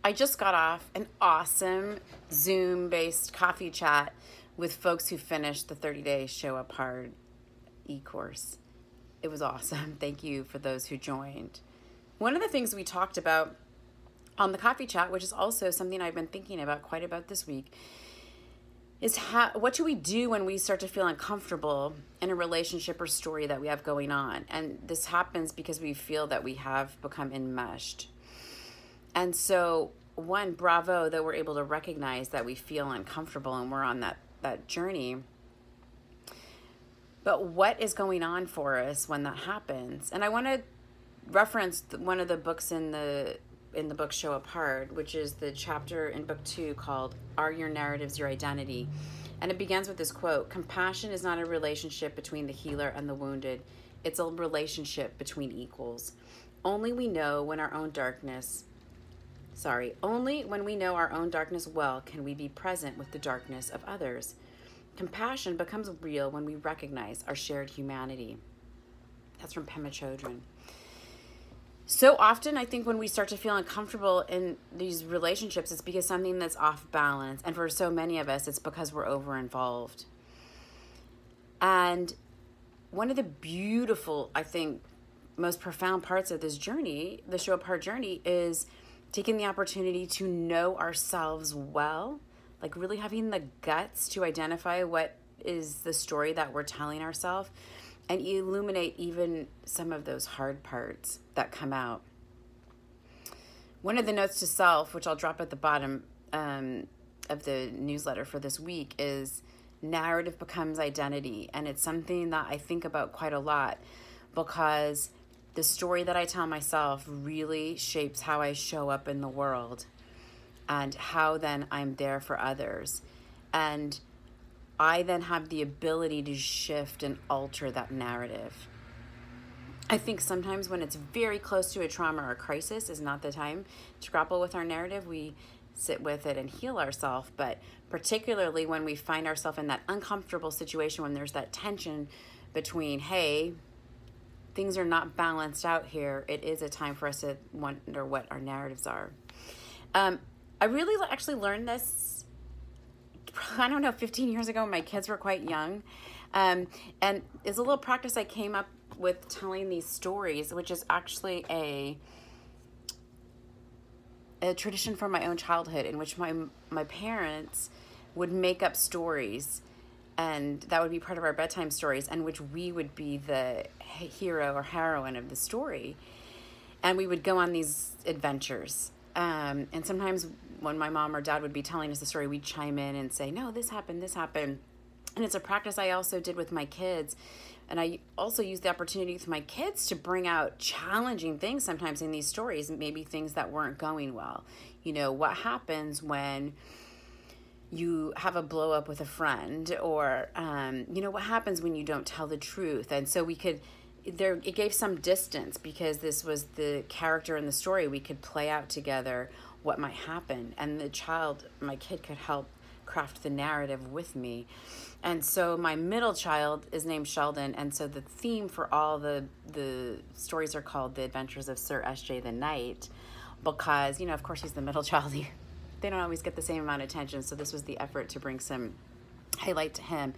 I just got off an awesome Zoom-based coffee chat with folks who finished the 30-day Show Up Hard e-course. It was awesome. Thank you for those who joined. One of the things we talked about on the coffee chat, which is also something I've been thinking about quite a bit this week, is what do we do when we start to feel uncomfortable in a relationship or story that we have going on? And this happens because we feel that we have become enmeshed. And so, one, bravo that we're able to recognize that we feel uncomfortable and we're on that journey. But what is going on for us when that happens? And I want to reference one of the books in the book Show Up Hard, which is the chapter in book 2 called Are Your Narratives Your Identity? And it begins with this quote: compassion is not a relationship between the healer and the wounded. It's a relationship between equals. Only when we know our own darkness well can we be present with the darkness of others. Compassion becomes real when we recognize our shared humanity. That's from Pema Chodron. So often, I think when we start to feel uncomfortable in these relationships, it's because something that's off balance. And for so many of us, it's because we're over-involved. And one of the beautiful, I think, most profound parts of this journey, the Show Up Hard journey, is taking the opportunity to know ourselves well, like really having the guts to identify what is the story that we're telling ourselves and illuminate even some of those hard parts that come out. One of the notes to self, which I'll drop at the bottom of the newsletter for this week, is narrative becomes identity. And it's something that I think about quite a lot because the story that I tell myself really shapes how I show up in the world and how then I'm there for others. And I then have the ability to shift and alter that narrative. I think sometimes when it's very close to a trauma or a crisis is not the time to grapple with our narrative. We sit with it and heal ourselves. But particularly when we find ourselves in that uncomfortable situation, when there's that tension between, hey, things are not balanced out here, it is a time for us to wonder what our narratives are. I really actually learned this, I don't know, 15 years ago when my kids were quite young. And it's a little practice I came up with telling these stories, which is actually a tradition from my own childhood in which my parents would make up stories, and that would be part of our bedtime stories, and which we would be the hero or heroine of the story. And we would go on these adventures. And sometimes when my mom or dad would be telling us the story, we'd chime in and say, no, this happened. And it's a practice I also did with my kids. And I also used the opportunity with my kids to bring out challenging things sometimes in these stories, maybe things that weren't going well. You know, what happens when you have a blow up with a friend, or, what happens when you don't tell the truth. And so it gave some distance because this was the character in the story. We could play out together what might happen. And my kid could help craft the narrative with me. And so my middle child is named Sheldon. And so the theme for all the stories are called The Adventures of Sir S.J. the Knight, because, of course he's the middle child. They don't always get the same amount of attention. So this was the effort to bring some highlight to him.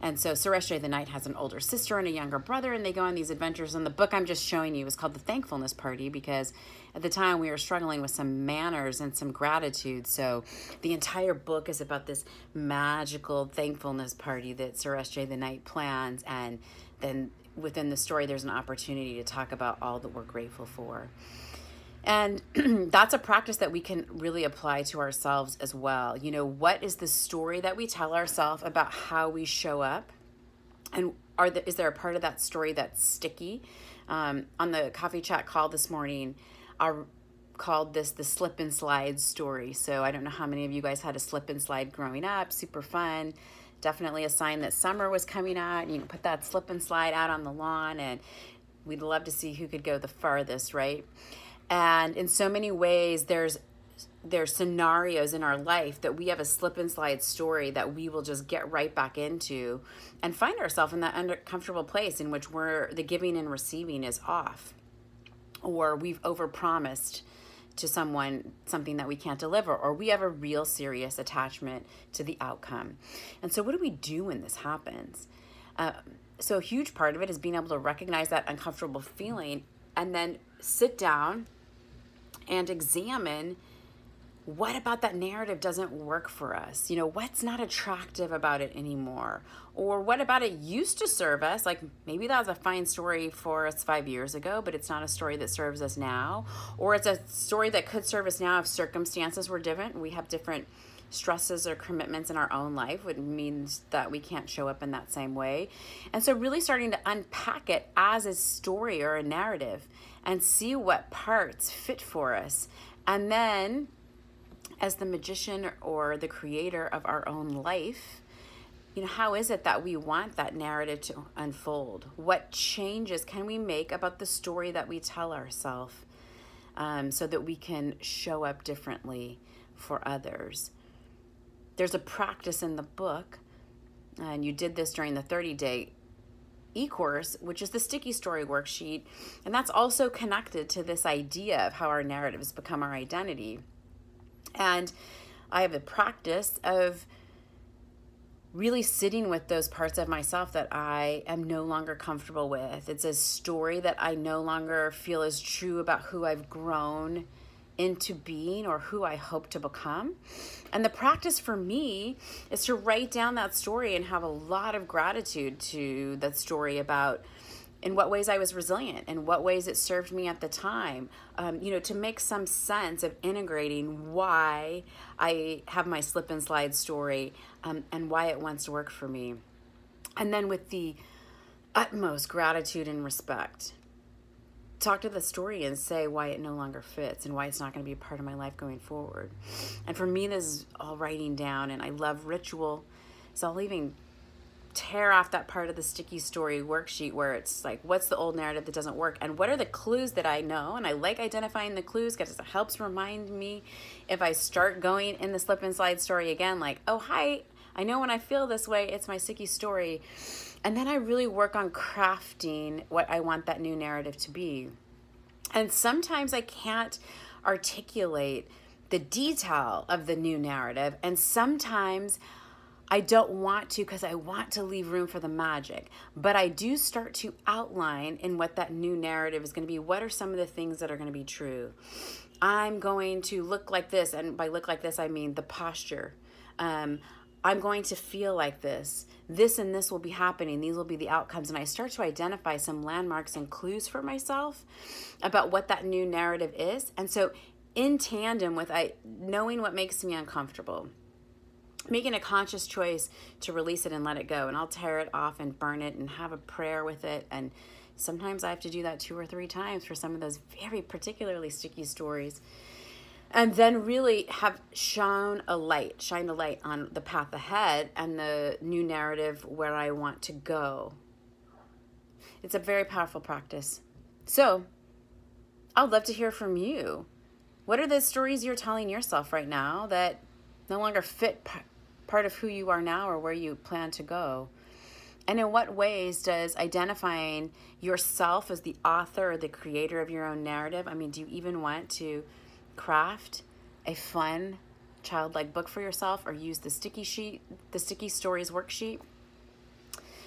And so Sir S.J. the Knight has an older sister and a younger brother, and they go on these adventures. And the book I'm just showing you is called The Thankfulness Party, because at the time we were struggling with some manners and some gratitude. So the entire book is about this magical thankfulness party that Sir S.J. the Knight plans. And then within the story, there's an opportunity to talk about all that we're grateful for. And that's a practice that we can really apply to ourselves as well. What is the story that we tell ourselves about how we show up? And is there a part of that story that's sticky? On the coffee chat call this morning, I called this the slip and slide story. So I don't know how many of you guys had a slip and slide growing up. Super fun. Definitely a sign that summer was coming out. You can put that slip and slide out on the lawn, and we'd love to see who could go the farthest, right? And in so many ways, there's scenarios in our life that we have a slip and slide story that we will just get right back into and find ourselves in that uncomfortable place in which the giving and receiving is off, or we've overpromised to someone something that we can't deliver, or we have a real serious attachment to the outcome. And so what do we do when this happens? So a huge part of it is being able to recognize that uncomfortable feeling and then sit down and examine what about that narrative doesn't work for us? What's not attractive about it anymore? Or what about it used to serve us? Like maybe that was a fine story for us 5 years ago, but it's not a story that serves us now. Or it's a story that could serve us now if circumstances were different. We have different stresses or commitments in our own life, which means that we can't show up in that same way. And so really starting to unpack it as a story or a narrative and see what parts fit for us. And then as the magician or the creator of our own life, how is it that we want that narrative to unfold? What changes can we make about the story that we tell ourselves so that we can show up differently for others? There's a practice in the book, and you did this during the 30-day e-course, which is the sticky story worksheet, and that's also connected to this idea of how our narratives become our identity. And I have a practice of really sitting with those parts of myself that I am no longer comfortable with. It's a story that I no longer feel is true about who I've grown into being or who I hope to become. And the practice for me is to write down that story and have a lot of gratitude to that story about in what ways I was resilient, in what ways it served me at the time, to make some sense of integrating why I have my slip and slide story and why it once worked for me. And then with the utmost gratitude and respect, talk to the story and say why it no longer fits and why it's not going to be a part of my life going forward. And for me, this is all writing down, and I love ritual. So I'll even tear off that part of the sticky story worksheet where it's like, what's the old narrative that doesn't work? And what are the clues that I know? And I like identifying the clues because it helps remind me if I start going in the slip and slide story again, like, oh, hi, I know when I feel this way, it's my sticky story. And then I really work on crafting what I want that new narrative to be. And sometimes I can't articulate the detail of the new narrative. And sometimes I don't want to because I want to leave room for the magic. But I do start to outline in what that new narrative is going to be. What are some of the things that are going to be true? I'm going to look like this. And by look like this, I mean the posture. I'm going to feel like this. This and this will be happening. These will be the outcomes. And I start to identify some landmarks and clues for myself about what that new narrative is. And so in tandem with knowing what makes me uncomfortable, making a conscious choice to release it and let it go. And I'll tear it off and burn it and have a prayer with it. And sometimes I have to do that 2 or 3 times for some of those very particularly sticky stories. And then really have shine the light on the path ahead and the new narrative where I want to go. It's a very powerful practice. So I'd love to hear from you. What are the stories you're telling yourself right now that no longer fit part of who you are now or where you plan to go? And in what ways does identifying yourself as the author or the creator of your own narrative, do you even want to craft a fun childlike book for yourself or use the sticky stories worksheet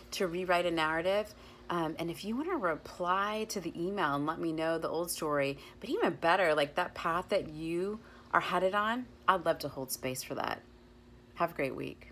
to rewrite a narrative? And if you want to reply to the email and let me know the old story, but even better, like that path that you are headed on, I'd love to hold space for that. Have a great week.